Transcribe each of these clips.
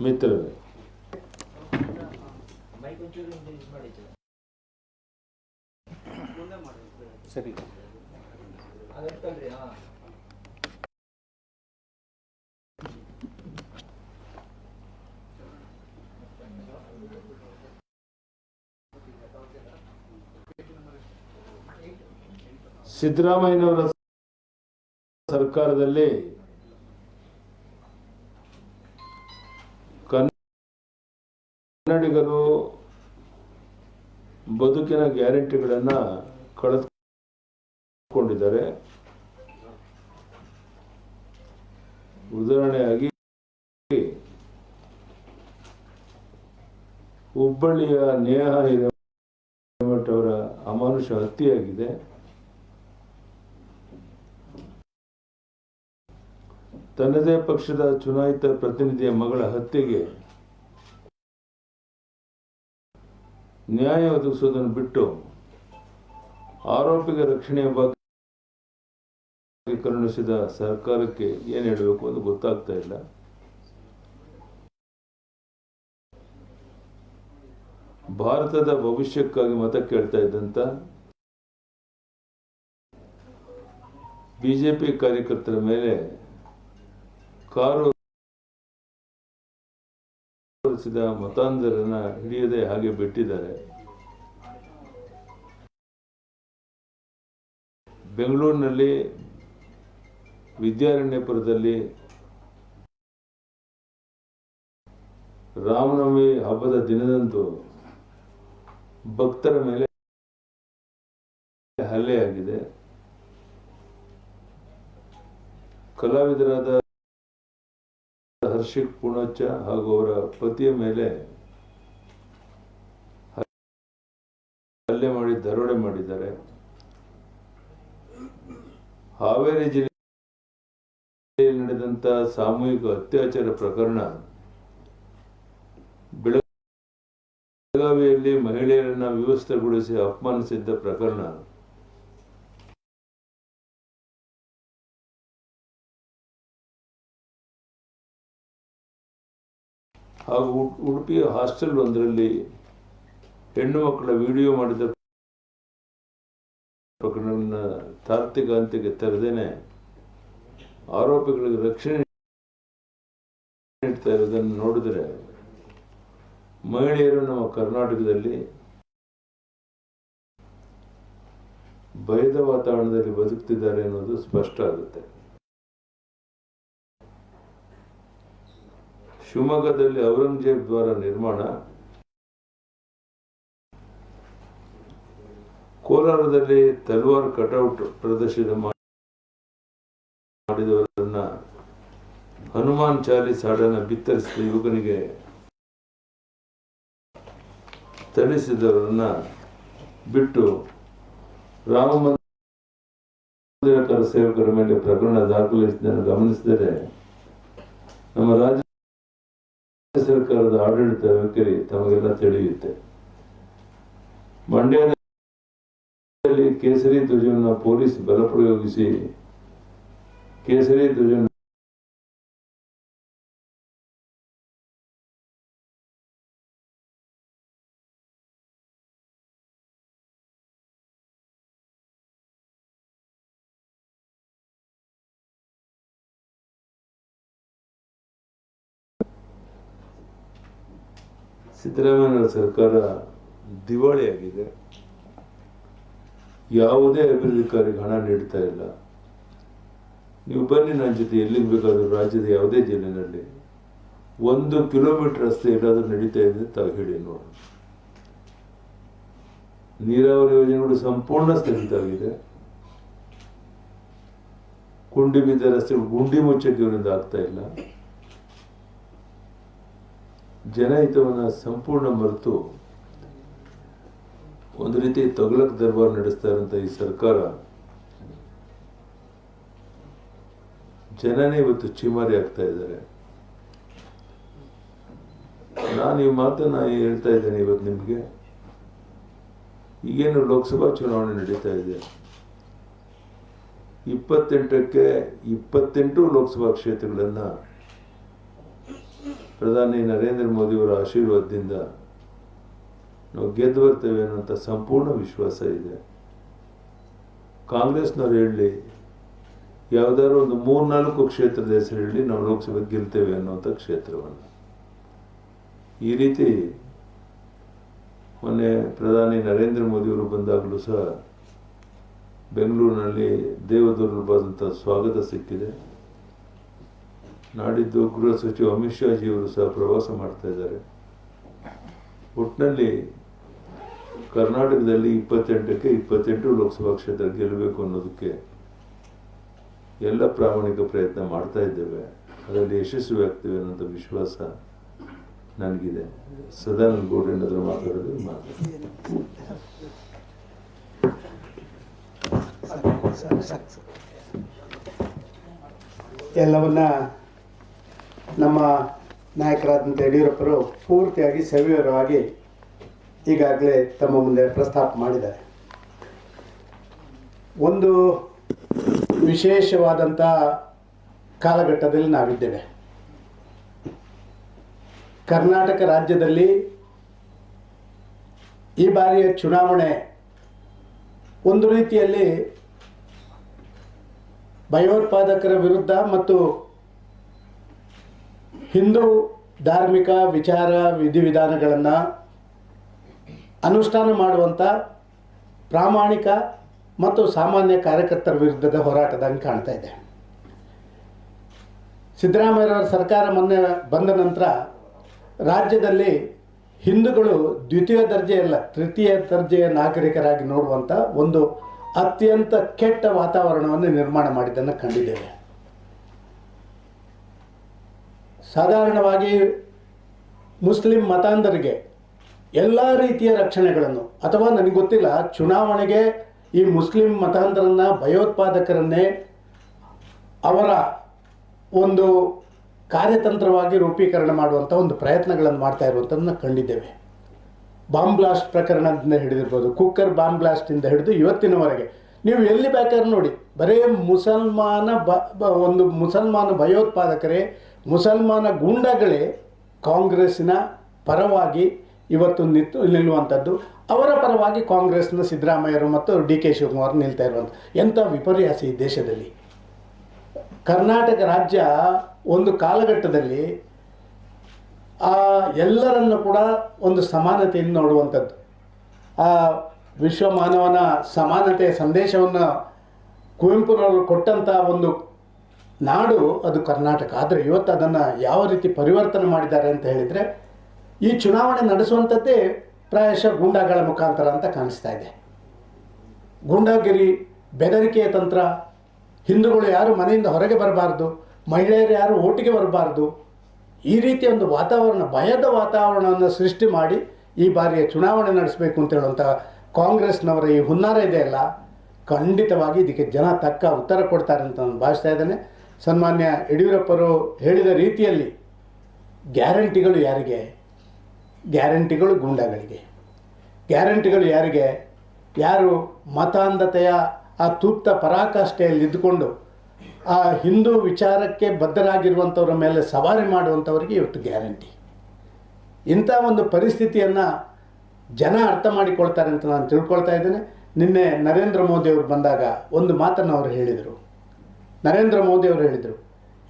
ಮಿತ್ರರೇ, ಸರಿ ಸಿದ್ದರಾಮಯ್ಯನವರ ಸರ್ಕಾರದಲ್ಲಿ ಕನ್ನಡಿಗರು ಬದುಕಿನ ಗ್ಯಾರಂಟಿಗಳನ್ನು ಕಳೆದುಕೊಂಡಿದ್ದಾರೆ. ಉದಾಹರಣೆಯಾಗಿ ಹುಬ್ಬಳ್ಳಿಯ ನೇಹಾ ಹಿರೇಮಠ ಅವರ ಅಮಾನುಷ ಹತ್ಯೆಯಾಗಿದೆ. ತನ್ನದೇ ಪಕ್ಷದ ಚುನಾಯಿತ ಪ್ರತಿನಿಧಿಯ ಮಗಳ ಹತ್ಯೆಗೆ ನ್ಯಾಯ ಒದಗಿಸುವುದನ್ನು ಬಿಟ್ಟು ಆರೋಪಿಗೆ ರಕ್ಷಣೆಯ ಬಗ್ಗೆ ಕರುಣಿಸಿದ ಸರ್ಕಾರಕ್ಕೆ ಏನು ಹೇಳಬೇಕು ಅಂತ ಗೊತ್ತಾಗ್ತಾ ಇಲ್ಲ. ಭಾರತದ ಭವಿಷ್ಯಕ್ಕಾಗಿ ಮತ ಕೇಳ್ತಾ ಇದ್ದಂತ ಬಿಜೆಪಿ ಕಾರ್ಯಕರ್ತರ ಮೇಲೆ ಕಾರು ಮತಾಂಧರನ್ನ ಹಿಡಿಯದೆ ಹಾಗೆ ಬಿಟ್ಟಿದ್ದಾರೆ. ಬೆಂಗಳೂರಿನಲ್ಲಿ ವಿದ್ಯಾರಣ್ಯಪುರದಲ್ಲಿ ರಾಮನವಮಿ ಹಬ್ಬದ ದಿನದಂದು ಭಕ್ತರ ಮೇಲೆ ಹಲ್ಲೆಯಾಗಿದೆ. ಕಲಾವಿದರಾದ ಹರ್ಷಿಕ್ ಪೂಣಚ್ಚ ಹಾಗೂ ಅವರ ಪತಿಯ ಮೇಲೆ ಹಲ್ಲೆ ಮಾಡಿ ದರೋಡೆ ಮಾಡಿದ್ದಾರೆ. ಹಾವೇರಿ ಜಿಲ್ಲೆಯಲ್ಲಿ ನಡೆದಂತ ಸಾಮೂಹಿಕ ಅತ್ಯಾಚಾರ ಪ್ರಕರಣ, ಬೆಳಗಾವಿಯಲ್ಲಿ ಮಹಿಳೆಯರನ್ನ ವ್ಯವಸ್ಥೆಗೊಳಿಸಿ ಅಪಮಾನಿಸಿದ್ದ ಪ್ರಕರಣ, ಹಾಗೂ ಉಡುಪಿಯ ಹಾಸ್ಟೆಲ್ ಒಂದರಲ್ಲಿ ಹೆಣ್ಣು ಮಕ್ಕಳ ವಿಡಿಯೋ ಮಾಡಿದ ಪ್ರಕರಣವನ್ನು ತಾರ್ಕಿಕ ಅಂತ್ಯಕ್ಕೆ ತರದೇನೆ ಆರೋಪಿಗಳಿಗೆ ರಕ್ಷಣೆ ನೀಡ್ತಾ ಇರೋದನ್ನು ನೋಡಿದರೆ ಮಹಿಳೆಯರು ನಮ್ಮ ಕರ್ನಾಟಕದಲ್ಲಿ ಭಯದ ವಾತಾವರಣದಲ್ಲಿ ಬದುಕ್ತಿದ್ದಾರೆ ಅನ್ನೋದು ಸ್ಪಷ್ಟ ಆಗುತ್ತೆ. ಶಿವಮೊಗ್ಗದಲ್ಲಿ ಔರಂಗಜೇಬ್ ದ್ವಾರ ನಿರ್ಮಾಣ, ಕೋಲಾರದಲ್ಲಿ ತಲ್ವಾರ್ ಕಟೌಟ್ ಪ್ರದರ್ಶನ ಮಾಡಿದವರನ್ನ ಹನುಮಾನ್ ಚಾಲೀಸ್ ಹಾಡನ್ನು ಬಿತ್ತರಿಸಿದ ಯುವಕನಿಗೆ ಥಳಿಸಿದವರನ್ನ ಬಿಟ್ಟು ರಾಮ ಮಂದಿರ ಸೇವಕರ ಮೇಲೆ ಪ್ರಕರಣ ದಾಖಲಿಸಿದ್ದನ್ನು ಗಮನಿಸಿದರೆ ನಮ್ಮ ರಾಜ್ಯ ಸರ್ಕಾರದ ಆಡಳಿತ ವೈಖರಿ ತಮಗೆಲ್ಲ ತಿಳಿಯುತ್ತೆ. ಮಂಡ್ಯದಲ್ಲಿ ಕೇಸರಿ ಧ್ವಜವನ್ನು ಪೊಲೀಸ್ ಬಲಪ್ರಯೋಗಿಸಿ ಕೇಸರಿ ಧ್ವಜ ಸಿದ್ದರಾಮಯ್ಯ ಸರ್ಕಾರ ದಿವಾಳಿಯಾಗಿದೆ. ಯಾವುದೇ ಅಭಿವೃದ್ಧಿ ಕಾರ್ಯಕ್ಕೆ ಹಣ ನೀಡ್ತಾ ಇಲ್ಲ. ನೀವು ಬನ್ನಿ ನನ್ನ ಜೊತೆ ಎಲ್ಲಿಗೆ ಬೇಕಾದರೂ ರಾಜ್ಯದ ಯಾವುದೇ ಜಿಲ್ಲೆಯಲ್ಲಿ 1 ಕಿಲೋಮೀಟರ್ ರಸ್ತೆ ಎಲ್ಲಾದರೂ ನಡೀತಾ ಇದೆ ತಾವು ಹೇಳಿ ನೋಡೋಣ. ನೀರಾವರಿ ಯೋಜನೆಗಳು ಸಂಪೂರ್ಣ ಸ್ಥಗಿತವಾಗಿದೆ. ಗುಂಡಿ ಬಿದ್ದ ರಸ್ತೆಗಳು ಗುಂಡಿ ಮುಚ್ಚಕ್ಕೆ ಇವರಿಂದ ಆಗ್ತಾ ಇಲ್ಲ. ಜನಹಿತವನ್ನು ಸಂಪೂರ್ಣ ಮರೆತು ಒಂದು ರೀತಿ ತೊಗಲಕ್ ದರ್ಬಾರ್ ನಡೆಸ್ತಾ ಇರುವಂತ ಈ ಸರ್ಕಾರ ಜನನೇ ಇವತ್ತು ಚೀಮಾರಿ ಆಗ್ತಾ ಇದ್ದಾರೆ. ನಾನು ಈ ಮಾತನ್ನ ಹೇಳ್ತಾ ಇದ್ದೇನೆ ಇವತ್ತು ನಿಮಗೆ. ಈಗೇನು ಲೋಕಸಭಾ ಚುನಾವಣೆ ನಡೀತಾ ಇದೆ, 28ಕ್ಕೆ 28 ಲೋಕಸಭಾ ಕ್ಷೇತ್ರಗಳನ್ನು ಪ್ರಧಾನಿ ನರೇಂದ್ರ ಮೋದಿಯವರ ಆಶೀರ್ವಾದದಿಂದ ನಾವು ಗೆದ್ದು ಬರ್ತೇವೆ ಅನ್ನೋಂಥ ಸಂಪೂರ್ಣ ವಿಶ್ವಾಸ ಇದೆ. ಕಾಂಗ್ರೆಸ್ನವ್ರು ಹೇಳಲಿ, ಯಾವುದಾದ್ರು ಒಂದು 3-4 ಕ್ಷೇತ್ರದ ಹೆಸರು ಹೇಳಿ, ನಾವು ಲೋಕಸಭೆ ಗೆಲ್ತೇವೆ ಅನ್ನೋಂಥ ಕ್ಷೇತ್ರವನ್ನು. ಈ ರೀತಿ ಮೊನ್ನೆ ಪ್ರಧಾನಿ ನರೇಂದ್ರ ಮೋದಿಯವರು ಬಂದಾಗಲೂ ಸಹ ಬೆಂಗಳೂರಿನಲ್ಲಿ ದೇವದುರ್ಲಭವಾದಂಥ ಸ್ವಾಗತ ಸಿಕ್ಕಿದೆ. ನಾಡಿದ್ದು ಗೃಹ ಸಚಿವ ಅಮಿತ್ ಶಾಜಿಯವರು ಸಹ ಪ್ರವಾಸ ಮಾಡ್ತಾ ಇದ್ದಾರೆ. ಒಟ್ಟಿನಲ್ಲಿ ಕರ್ನಾಟಕದಲ್ಲಿ 28ಕ್ಕೆ 28 ಲೋಕಸಭಾ ಕ್ಷೇತ್ರ ಗೆಲ್ಲಬೇಕು ಅನ್ನೋದಕ್ಕೆ ಎಲ್ಲ ಪ್ರಾಮಾಣಿಕ ಪ್ರಯತ್ನ ಮಾಡ್ತಾ ಇದ್ದೇವೆ. ಅದರಲ್ಲಿ ಯಶಸ್ವಿ ಆಗ್ತೇವೆ ಅನ್ನೋಂಥ ವಿಶ್ವಾಸ ನನಗಿದೆ. ಸದಾನಂದ ಗೌಡ ಏನಾದರೂ ಮಾತಾಡೋದು ಎಲ್ಲವನ್ನ ನಮ್ಮ ನಾಯಕರಾದಂಥ ಯಡಿಯೂರಪ್ಪರು ಪೂರ್ತಿಯಾಗಿ ಸವಿವರವಾಗಿ ಈಗಾಗಲೇ ತಮ್ಮ ಮುಂದೆ ಪ್ರಸ್ತಾಪ ಮಾಡಿದ್ದಾರೆ. ಒಂದು ವಿಶೇಷವಾದಂಥ ಕಾಲಘಟ್ಟದಲ್ಲಿ ನಾವಿದ್ದೇವೆ. ಕರ್ನಾಟಕ ರಾಜ್ಯದಲ್ಲಿ ಈ ಬಾರಿಯ ಚುನಾವಣೆ ಒಂದು ರೀತಿಯಲ್ಲಿ ಭಯೋತ್ಪಾದಕರ ವಿರುದ್ಧ ಮತ್ತು ಹಿಂದೂ ಧಾರ್ಮಿಕ ವಿಚಾರ ವಿಧಿವಿಧಾನಗಳನ್ನು ಅನುಷ್ಠಾನ ಮಾಡುವಂಥ ಪ್ರಾಮಾಣಿಕ ಮತ್ತು ಸಾಮಾನ್ಯ ಕಾರ್ಯಕರ್ತರ ವಿರುದ್ಧದ ಹೋರಾಟದಂಗೆ ಕಾಣ್ತಾ ಇದೆ. ಸಿದ್ದರಾಮಯ್ಯರವರ ಸರ್ಕಾರ ಮೊನ್ನೆ ಬಂದ ನಂತರ ರಾಜ್ಯದಲ್ಲಿ ಹಿಂದೂಗಳು ದ್ವಿತೀಯ ದರ್ಜೆಯಲ್ಲ ತೃತೀಯ ದರ್ಜೆಯ ನಾಗರಿಕರಾಗಿ ನೋಡುವಂಥ ಒಂದು ಅತ್ಯಂತ ಕೆಟ್ಟ ವಾತಾವರಣವನ್ನು ನಿರ್ಮಾಣ ಮಾಡಿದ್ದನ್ನು ಕಂಡಿದ್ದೇವೆ. ಸಾಧಾರಣವಾಗಿ ಮುಸ್ಲಿಂ ಮತಾಂಧರಿಗೆ ಎಲ್ಲ ರೀತಿಯ ರಕ್ಷಣೆಗಳನ್ನು, ಅಥವಾ ನನಗೆ ಗೊತ್ತಿಲ್ಲ, ಚುನಾವಣೆಗೆ ಈ ಮುಸ್ಲಿಂ ಮತಾಂಧರನ್ನ ಭಯೋತ್ಪಾದಕರನ್ನೇ ಅವರ ಒಂದು ಕಾರ್ಯತಂತ್ರವಾಗಿ ರೂಪೀಕರಣ ಮಾಡುವಂಥ ಒಂದು ಪ್ರಯತ್ನಗಳನ್ನು ಮಾಡ್ತಾ ಇರುವಂಥದ್ದನ್ನು ಕಂಡಿದ್ದೇವೆ. ಬಾಂಬ್ ಬ್ಲಾಸ್ಟ್ ಪ್ರಕರಣದಿಂದ ಹಿಡಿದಿರ್ಬೋದು, ಕುಕ್ಕರ್ ಬಾಂಬ್ ಬ್ಲಾಸ್ಟಿಂದ ಹಿಡಿದು ಇವತ್ತಿನವರೆಗೆ ನೀವು ಎಲ್ಲಿ ಬೇಕಾದ್ರೆ ನೋಡಿ, ಬರೇ ಮುಸಲ್ಮಾನ ಭಯೋತ್ಪಾದಕರೇ, ಮುಸಲ್ಮಾನ ಗೂಂಡಾಗಳೇ ಕಾಂಗ್ರೆಸ್ಸಿನ ಪರವಾಗಿ ಇವತ್ತು ನಿಲ್ಲುವಂಥದ್ದು. ಅವರ ಪರವಾಗಿ ಕಾಂಗ್ರೆಸ್ನ ಸಿದ್ದರಾಮಯ್ಯರು ಮತ್ತು ಡಿ ಕೆ ಶಿವಕುಮಾರ್ ನಿಲ್ತಾ ಇರುವಂಥ ಎಂಥ ವಿಪರ್ಯಾಸ ಈ ದೇಶದಲ್ಲಿ. ಕರ್ನಾಟಕ ರಾಜ್ಯ ಒಂದು ಕಾಲಘಟ್ಟದಲ್ಲಿ ಎಲ್ಲರನ್ನು ಕೂಡ ಒಂದು ಸಮಾನತೆಯಿಂದ ನೋಡುವಂಥದ್ದು, ಆ ವಿಶ್ವ ಮಾನವನ ಸಮಾನತೆಯ ಸಂದೇಶವನ್ನು ಕುವೆಂಪುರವರು ಕೊಟ್ಟಂಥ ಒಂದು ನಾಡು ಅದು ಕರ್ನಾಟಕ. ಆದರೆ ಇವತ್ತು ಅದನ್ನು ಯಾವ ರೀತಿ ಪರಿವರ್ತನೆ ಮಾಡಿದ್ದಾರೆ ಅಂತ ಹೇಳಿದರೆ, ಈ ಚುನಾವಣೆ ನಡೆಸುವಂಥದ್ದೇ ಪ್ರಾಯಶಃ ಗೂಂಡಾಗಳ ಮುಖಾಂತರ ಅಂತ ಕಾಣಿಸ್ತಾ ಇದೆ. ಗೂಂಡಾಗಿರಿ, ಬೆದರಿಕೆಯ ತಂತ್ರ, ಹಿಂದೂಗಳು ಯಾರು ಮನೆಯಿಂದ ಹೊರಗೆ ಬರಬಾರ್ದು, ಮಹಿಳೆಯರು ಯಾರು ಓಟಿಗೆ ಬರಬಾರ್ದು, ಈ ರೀತಿಯ ಒಂದು ವಾತಾವರಣ, ಭಯದ ವಾತಾವರಣವನ್ನು ಸೃಷ್ಟಿ ಮಾಡಿ ಈ ಬಾರಿಯ ಚುನಾವಣೆ ನಡೆಸಬೇಕು ಅಂತ ಹೇಳುವಂಥ ಕಾಂಗ್ರೆಸ್ನವರ ಈ ಹುನ್ನಾರ ಇದೆಯಲ್ಲ, ಖಂಡಿತವಾಗಿ ಇದಕ್ಕೆ ಜನ ತಕ್ಕ ಉತ್ತರ ಕೊಡ್ತಾರೆ ಅಂತ ನಾನು ಭಾವಿಸ್ತಾ ಇದ್ದೇನೆ. ಸನ್ಮಾನ್ಯ ಯಡಿಯೂರಪ್ಪರು ಹೇಳಿದ ರೀತಿಯಲ್ಲಿ ಗ್ಯಾರಂಟಿಗಳು ಯಾರಿಗೆ? ಗ್ಯಾರಂಟಿಗಳು ಗೂಂಡಾಗಳಿಗೆ. ಗ್ಯಾರಂಟಿಗಳು ಯಾರಿಗೆ? ಯಾರು ಮತಾಂಧತೆಯ ಆ ತೂಪ್ತ ಪರಾಕಾಷ್ಠೆಯಲ್ಲಿ ಇದ್ದುಕೊಂಡು ಆ ಹಿಂದೂ ವಿಚಾರಕ್ಕೆ ಬದ್ಧರಾಗಿರುವಂಥವ್ರ ಮೇಲೆ ಸವಾರಿ ಮಾಡುವಂಥವ್ರಿಗೆ ಇವತ್ತು ಗ್ಯಾರಂಟಿ. ಇಂಥ ಒಂದು ಪರಿಸ್ಥಿತಿಯನ್ನು ಜನ ಅರ್ಥ ಮಾಡಿಕೊಳ್ತಾರೆ ಅಂತ ನಾನು ತಿಳ್ಕೊಳ್ತಾ ಇದ್ದೇನೆ. ನಿನ್ನೆ ನರೇಂದ್ರ ಮೋದಿಯವರು ಬಂದಾಗ ಒಂದು ಮಾತನ್ನು ಅವರು ಹೇಳಿದರು. ನರೇಂದ್ರ ಮೋದಿಯವರು ಹೇಳಿದರು,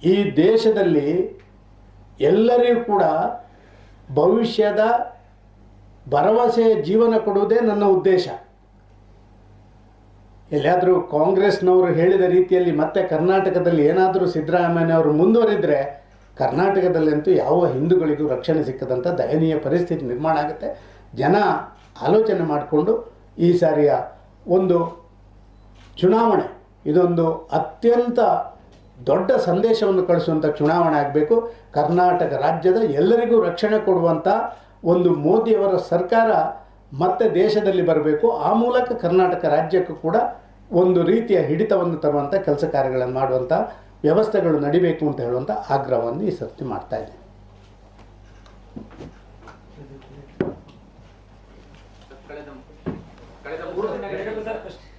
ಈ ದೇಶದಲ್ಲಿ ಎಲ್ಲರಿಗೂ ಕೂಡ ಭವಿಷ್ಯದ ಭರವಸೆಯ ಜೀವನ ಕೊಡುವುದೇ ನನ್ನ ಉದ್ದೇಶ. ಎಲ್ಲಿಯಾದರೂ ಕಾಂಗ್ರೆಸ್ನವರು ಹೇಳಿದ ರೀತಿಯಲ್ಲಿ ಮತ್ತೆ ಕರ್ನಾಟಕದಲ್ಲಿ ಏನಾದರೂ ಸಿದ್ದರಾಮಯ್ಯನವರು ಮುಂದುವರಿದರೆ ಕರ್ನಾಟಕದಲ್ಲಂತೂ ಯಾವ ಹಿಂದೂಗಳಿಗೂ ರಕ್ಷಣೆ ಸಿಕ್ಕದಂಥ ದಯನೀಯ ಪರಿಸ್ಥಿತಿ ನಿರ್ಮಾಣ ಆಗುತ್ತೆ. ಜನ ಆಲೋಚನೆ ಮಾಡಿಕೊಂಡು ಈ ಸಾರಿಯ ಒಂದು ಚುನಾವಣೆ ಇದೊಂದು ಅತ್ಯಂತ ದೊಡ್ಡ ಸಂದೇಶವನ್ನು ಕಳಿಸುವಂಥ ಚುನಾವಣೆ ಆಗಬೇಕು. ಕರ್ನಾಟಕ ರಾಜ್ಯದ ಎಲ್ಲರಿಗೂ ರಕ್ಷಣೆ ಕೊಡುವಂಥ ಒಂದು ಮೋದಿಯವರ ಸರ್ಕಾರ ಮತ್ತೆ ದೇಶದಲ್ಲಿ ಬರಬೇಕು. ಆ ಮೂಲಕ ಕರ್ನಾಟಕ ರಾಜ್ಯಕ್ಕೂ ಕೂಡ ಒಂದು ರೀತಿಯ ಹಿಡಿತವನ್ನು ತರುವಂಥ ಕೆಲಸ ಕಾರ್ಯಗಳನ್ನು ಮಾಡುವಂಥ ವ್ಯವಸ್ಥೆಗಳು ನಡಿಬೇಕು ಅಂತ ಹೇಳುವಂಥ ಆಗ್ರಹವನ್ನು ಈ ಸರ್ತಿ ಮಾಡ್ತಾ ಇದ್ದೀನಿ.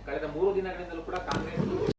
ಕಳೆದ 3 ದಿನಗಳಿಂದಲೂ ಕೂಡ ಕಾಂಗ್ರೆಸ್